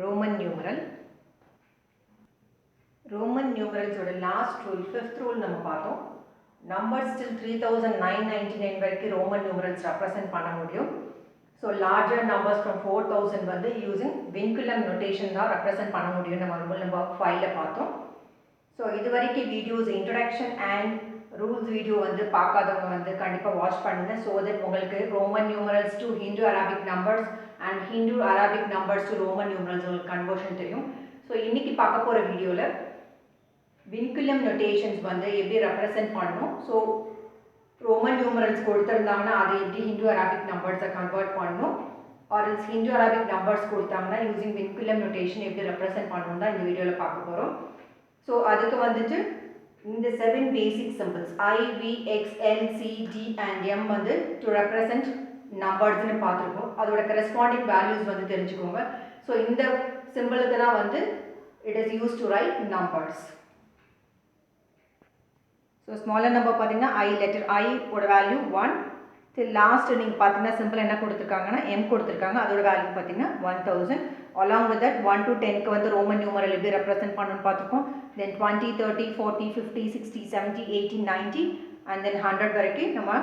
Roman numeral. Roman numerals oda last rule, fifth rule நம்ம பார்த்தோம். Numbers till 3999 வரைக்கும் Roman numerals represent பண்ண முடியும். So larger numbers from 4000 வந்து using vinculum notation தான் represent பண்ண முடியும். நம்ம rule number 5ல பார்த்தோம். So இது வரைக்கும் videos introduction and rules video வந்து பார்க்காதவங்க வந்து கண்டிப்பா வாட்ச் பண்ணுங்க so that உங்களுக்கு Roman numerals to Hindu Arabic numbers and Hindu Arabic numbers to Roman numerals உங்களுக்கு கன்வர்ஷன் தெரியும். So இன்னைக்கு பார்க்க போற வீடியோல vinculum notations வந்து எப்படி represent பண்ணனும். So Roman numerals கொடுத்திருந்தாங்கன்னா அதை எப்படி Hindu Arabic numbers convert பண்ணனும் or else Hindu Arabic numbers கொடுத்தாங்கன்னா using vinculum notation எப்படி represent பண்ணனும் தான் இந்த வீடியோல பார்க்க போறோம். So அதுக்கு வந்துட்டு இந்த 7 basic symbols I, V, X, L, C, D and M வந்து to represent numbers னு பார்த்திருக்கோம். அதோட corresponding values வந்து தெரிஞ்சுக்கோங்க. So இந்த சிம்பலுக்கு தான் வந்து it is used to write numbers. So smaller number பாத்தீங்கன்னா I letter I ஓட value 1 till last நீங்க பாத்தீங்கன்னா சிம்பிள் என்ன கொடுத்திருக்காங்கன்னா M கொடுத்திருக்காங்க அதோட வேல்யூ பாத்தீங்கன்னா 1000 along with that 1 to 10 க்கு வந்து ரோமன் நியூமரல் எப்படி ரெப்ரசன்ட் பண்ணனும்னு பார்த்துக்கோம். then 20 30 40 50 60 70 80 90 and then 100 வரைக்கும் நம்ம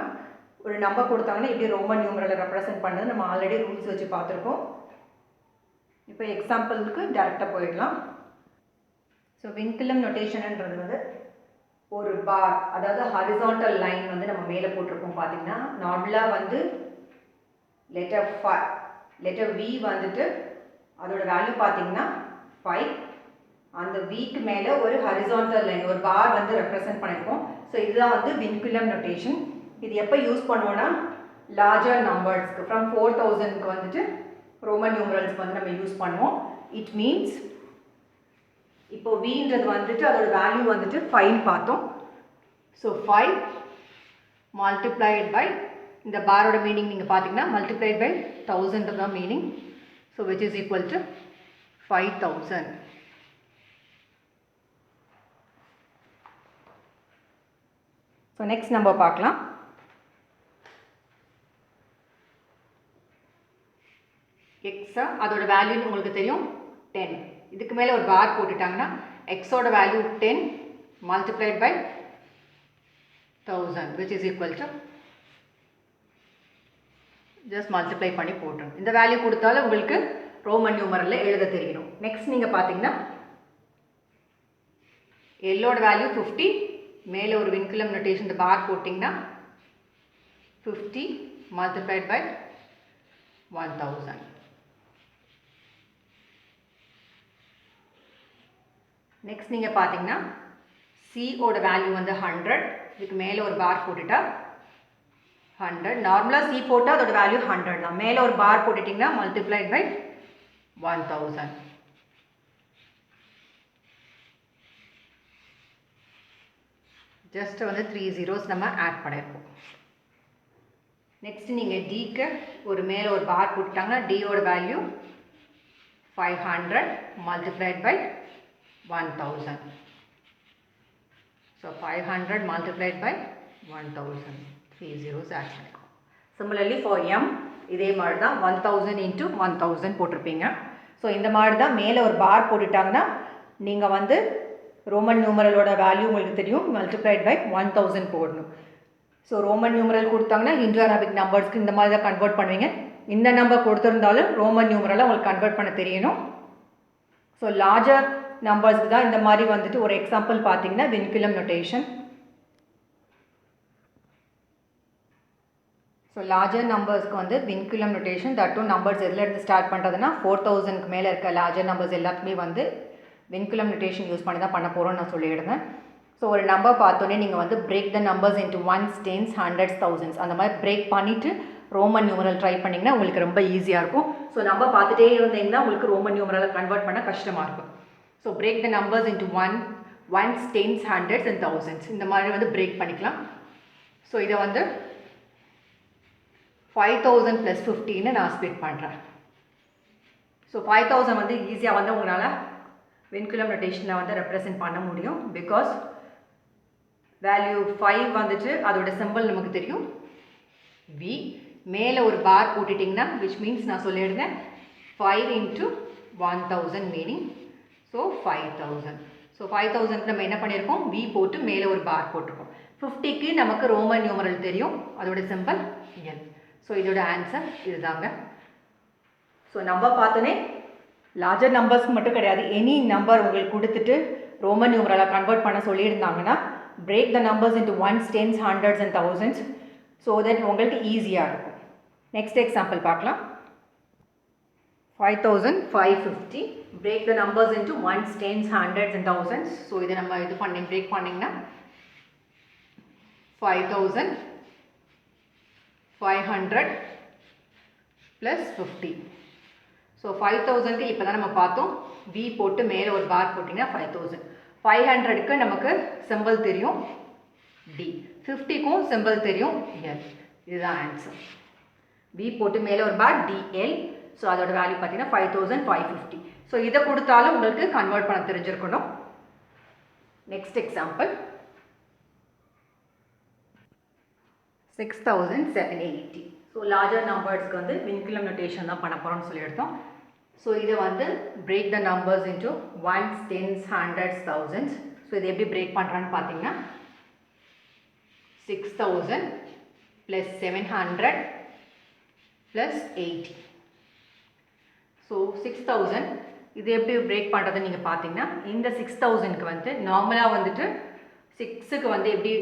ஒரு நம்பர் கொடுத்தாங்கன்னா எப்படி ரோமன் நியூமரலை ரெப்ரசன்ட் பண்றது நம்ம ஆல்ரெடி ரூல்ஸ் வச்சு பார்த்திருக்கோம். இப்போ எக்ஸாம்பிளுக்கு டைரக்டா போயிடலாம். So vinculum notationன்றது வந்து ஒரு பார் அதாவது ஹாரிசான்டல் லைன் வந்து நம்ம மேலே போட்டிருக்கோம் பார்த்தீங்கன்னா நார்மலா வந்து லெட்டர் V வந்துட்டு அதோட வேல்யூ பார்த்தீங்கன்னா 5 அந்த வீக்கு மேலே ஒரு ஹாரிசான்டல் லைன் ஒரு பார் வந்து ரெப்ரசன்ட் பண்ணியிருக்கோம். ஸோ இதுதான் வந்து vinculum notation. இது எப்போ யூஸ் பண்ணுவோம்னா லார்ஜர் நம்பர்ஸ்க்கு ஃப்ரம் 4000க்கு வந்துட்டு ரோமன் நியூமரல்ஸ்க்கு வந்து நம்ம யூஸ் பண்ணுவோம். இட் மீன்ஸ் இப்போ Vன்றது வந்துட்டு அதோட வேல்யூ வந்துட்டு 5 பார்த்தோம். ஸோ 5 multiplied by இந்த பாரோட மீனிங் நீங்கள் பார்த்தீங்கன்னா multiplied by 1000 தான் meaning. So which is equal to 5000. So next நம்ம பார்க்கலாம். எக்ஸா அதோட வேல்யூ உங்களுக்கு தெரியும் 10. இதுக்கு மேலே ஒரு பார் போட்டுட்டாங்கன்னா எக்ஸோட value 10 multiplied by 1000 which is equal to just multiply பண்ணி போட்டுரும். இந்த வேல்யூ கொடுத்தாலும் உங்களுக்கு ரோமன் நியூமரல்ல எழுத தெரியணும். நெக்ஸ்ட் நீங்க பாத்தீங்கன்னா எல்லோட வேல்யூ 50 மேலே ஒரு vinculum notation இந்த பார் போட்டிங்கன்னா 50 multiplied by 1000. நெக்ஸ்ட் நீங்கள் பார்த்தீங்கன்னா C ஓட வேல்யூ வந்து 100 இதுக்கு மேலே ஒரு பார் போட்டுட்டா 100 நார்மலாக C போட்டால் அதோட வேல்யூ 100 தான் மேலே ஒரு பார் போட்டுட்டிங்கன்னா multiplied by 1000. ஜஸ்ட் வந்து 3 zeros நம்ம ஆட் பண்ணியிருக்கோம். நெக்ஸ்ட் நீங்கள் Dக்கு ஒரு மேலே ஒரு பார் போட்டுட்டாங்கன்னா D ஓட value 500 multiplied by 1000. So 500 multiplied by 1000. 3 zeros add பண்ணிக்கோம். Similarly for M இதே மாதிரி தான் 1000 into 1000 போட்டிருப்பீங்க. ஸோ இந்த மாதிரி தான் மேலே ஒரு பார் போட்டுட்டாங்கன்னா நீங்கள் வந்து ரோமன் நியூமரலோட வேல்யூ உங்களுக்கு தெரியும் multiplied by 1000 போடணும். ஸோ ரோமன் நியூமரல் கொடுத்தாங்கன்னா ஹிந்து அரபிக் நம்பர்ஸ்க்கு இந்த மாதிரி தான் கன்வெர்ட் பண்ணுவீங்க. இந்த நம்பர் கொடுத்துருந்தாலும் ரோமன் நியூமரலை உங்களுக்கு கன்வெர்ட் பண்ண தெரியணும். ஸோ லார்ஜர் நம்பர்ஸ்க்கு தான் இந்த மாதிரி வந்துட்டு ஒரு எக்ஸாம்பிள் பார்த்தீங்கன்னா vinculum notation. ஸோ லார்ஜர் நம்பர்ஸ்க்கு வந்து vinculum notation that two numbers எதில் இருந்து ஸ்டார்ட் பண்ணுறதுன்னா 4000க்கு மேலே இருக்க லார்ஜர் நம்பர்ஸ் எல்லாத்துக்குமே வந்து vinculum notation யூஸ் பண்ணி தான் பண்ண போகிறோம்னு நான் சொல்லிடுறேன். ஸோ ஒரு நம்பர் பார்த்தோன்னே நீங்கள் வந்து break the numbers into ones, tens, hundreds, thousands அந்த மாதிரி break பண்ணிவிட்டு ரோமன் நியூமரல் ட்ரை பண்ணிங்கன்னா உங்களுக்கு ரொம்ப ஈஸியாக இருக்கும். ஸோ நம்பர் பார்த்துட்டே இருந்தீங்கன்னா உங்களுக்கு ரோமன் நியூமரலை கன்வெர்ட் பண்ண கஷ்டமாக இருக்கும். So break the numbers into ones, tens, hundreds and thousands இந்த மாதிரி வந்து break பண்ணிக்கலாம். ஸோ இதை வந்து 5000 plus 15 நான் ஸ்ப்ளிட் பண்ணுறேன். ஸோ 5000 வந்து ஈஸியாக வந்து உங்களால் vinculum notationல வந்து ரெப்ரசன்ட் பண்ண முடியும். பிகாஸ் வேல்யூ 5 வந்துட்டு அதோட சிம்பிள் நமக்கு தெரியும் V மேலே ஒரு பார் போட்டுட்டிங்கன்னா which means நான் சொல்லிடுறேன் 5 into 1000 meaning so 5000. So 5000 நம்ம என்ன பண்ணியிருக்கோம் v போட்டு மேலே ஒரு பார் போட்டிருக்கோம். 50க்கு நமக்கு ரோமன் நியூமரல் தெரியும், அதோட சிம்பிள் n. ஸோ இதோட ஆன்சர் இதுதாங்க. ஸோ நம்பர் பார்த்தோன்னே லார்ஜர் நம்பர்ஸ்க்கு மட்டும் கிடையாது, எனி நம்பர் உங்களுக்கு கொடுத்துட்டு ரோமன் நியூமரலை கன்வெர்ட் பண்ண சொல்லியிருந்தாங்கன்னா break the numbers into ones, tens, hundreds and thousands, so that உங்களுக்கு ஈஸியாக இருக்கும். நெக்ஸ்ட் எக்ஸாம்பிள் பார்க்கலாம். 5550 break the numbers into ones, tens, hundreds and thousands. So இதை நம்ம இது பண்ணி break பண்ணிங்கன்னா 5500 plus 50. So 5000க்கு இப்போ தான் நம்ம பார்த்தோம், v போட்டு மேலே ஒரு பார் போட்டிங்கன்னா 5000. 500க்கு நமக்கு சிம்பிள் தெரியும் d, 50க்கும் சிம்பிள் தெரியும் l. இதுதான் ஆன்சர். v போட்டு மேலே ஒரு பார் dl. ஸோ அதோட வேல்யூ பார்த்தீங்கன்னா 5550. ஸோ இதை கொடுத்தாலும் உங்களுக்கு கன்வெர்ட் பண்ண தெரிஞ்சிருக்கணும். Next example 6780. ஸோ லார்ஜர் நம்பர்ஸ்க்கு வந்து வின்குலம் நோட்டேஷன் தான் பண்ண போகிறோம்னு சொல்லி எடுத்தோம். ஸோ இதை வந்து break the numbers into ones, tens, hundreds, thousands. So இதை எப்படி பிரேக் பண்ணுறான்னு பார்த்தீங்கன்னா 6000 + 700 + 80. ஸோ 6000 இது எப்படி பிரேக் பண்ணுறதுன்னு நீங்கள் பார்த்தீங்கன்னா, இந்த 6000க்கு வந்து நார்மலாக வந்துட்டு 6க்கு வந்து எப்படி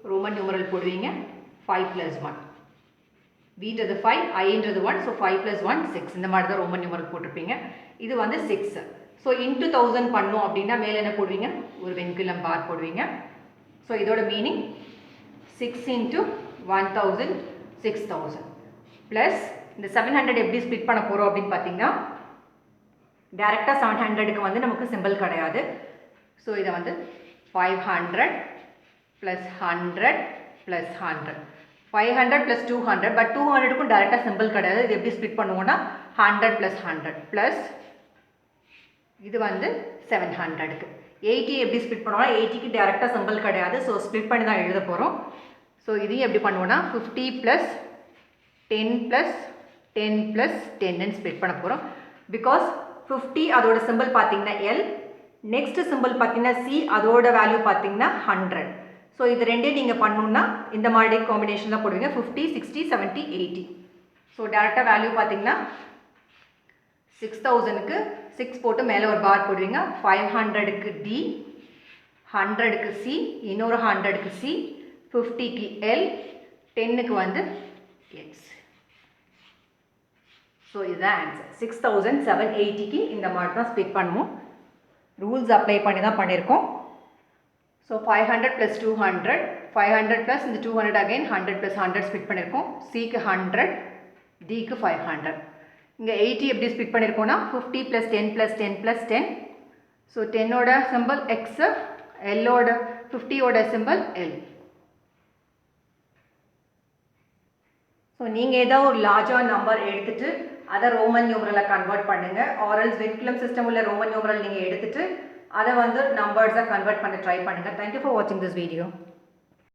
ரோமன் நியூமரல் போடுவீங்க, 5 + 1, vன்றது 5, iன்றது 1, ஸோ 5 + 1 6, இந்த மாதிரி தான் ரோமன் நியூமரல் போட்டிருப்பீங்க. இது வந்து 6. ஸோ இன்ட்டு 1000 பண்ணோம் அப்படின்னா மேலே என்ன போடுவீங்க, ஒரு வெண்குலம் பார் போடுவீங்க. ஸோ இதோட மீனிங் 6 × 1000 6000 ப்ளஸ் இந்த 700 எப்படி ஸ்பிட் பண்ண போகிறோம் அப்படின்னு பார்த்தீங்கன்னா, டேரெக்டாக 700க்கு வந்து நமக்கு சிம்பிள் கிடையாது. ஸோ இதை வந்து 500 + 100 + 100, 500 + 200, பட் 200க்கும் டேரெக்டாக சிம்பிள் கிடையாது. இது எப்படி ஸ்பிட் பண்ணுவோன்னா 100 + 100 ப்ளஸ் இது வந்து 700க்கு. 80 எப்படி ஸ்பிட் பண்ணுவோம்னா, 80க்கு டேரெக்டாக சிம்பிள் கிடையாது, ஸோ ஸ்பிட் பண்ணி தான் எழுத போகிறோம். ஸோ இதையும் எப்படி பண்ணுவோன்னா 50 + 10 + 10 + 10ன்னு ஸ்பிட் பண்ண போகிறோம். பிகாஸ் 50 அதோட சிம்பிள் பார்த்தீங்கன்னா L, நெக்ஸ்ட் சிம்பிள் பார்த்தீங்கன்னா C, அதோட வேல்யூ பார்த்தீங்கன்னா 100. ஸோ இது ரெண்டே நீங்கள் பண்ணணுன்னா இந்த மாதிரி காம்பினேஷன் தான் போடுவீங்க, 50, 60, 70, 80. ஸோ டேரெக்டாக வேல்யூ பார்த்தீங்கன்னா 6000க்கு 6 போட்டு மேலே ஒரு பார் போடுவீங்க, 500க்கு D, 100க்கு C, இன்னொரு 100க்கு C, 50க்கு L, 10க்கு வந்து X. ஸோ இதுதான் ஆன்சர். 6780க்கு இந்த மாதிரி தான் ஸ்பிட் பண்ணுவோம். ரூல்ஸ் அப்ளை பண்ணி தான் பண்ணியிருக்கோம். ஸோ 500 + 200, 500 + இந்த 200 அகைன் 100 + 100 ஸ்பிட் பண்ணியிருக்கோம். சிக்கு 100, டிக்கு 500. இங்கே 80 எப்படி ஸ்பிட் பண்ணியிருக்கோம்னா 50 + 10 + 10 + 10. ஸோ 10ஓட சிம்பிள் எக்ஸு, எல்லோட 50ஓட சிம்பிள் எல். ஸோ நீங்கள் ஏதோ ஒரு லார்ஜாக நம்பர் எடுத்துகிட்டு அதை ரோமன் நியூமரலை கன்வெர்ட் பண்ணுங்கள். ஆரல்ஸ் வின்குலம் சிஸ்டம் உள்ள ரோமன் நியூமரல் நீங்கள் எடுத்துகிட்டு அதை வந்து நம்பர்ஸாக கன்வெர்ட் பண்ண ட்ரை பண்ணுங்கள். தேங்க்யூ ஃபார் வாட்சிங் திஸ் வீடியோ.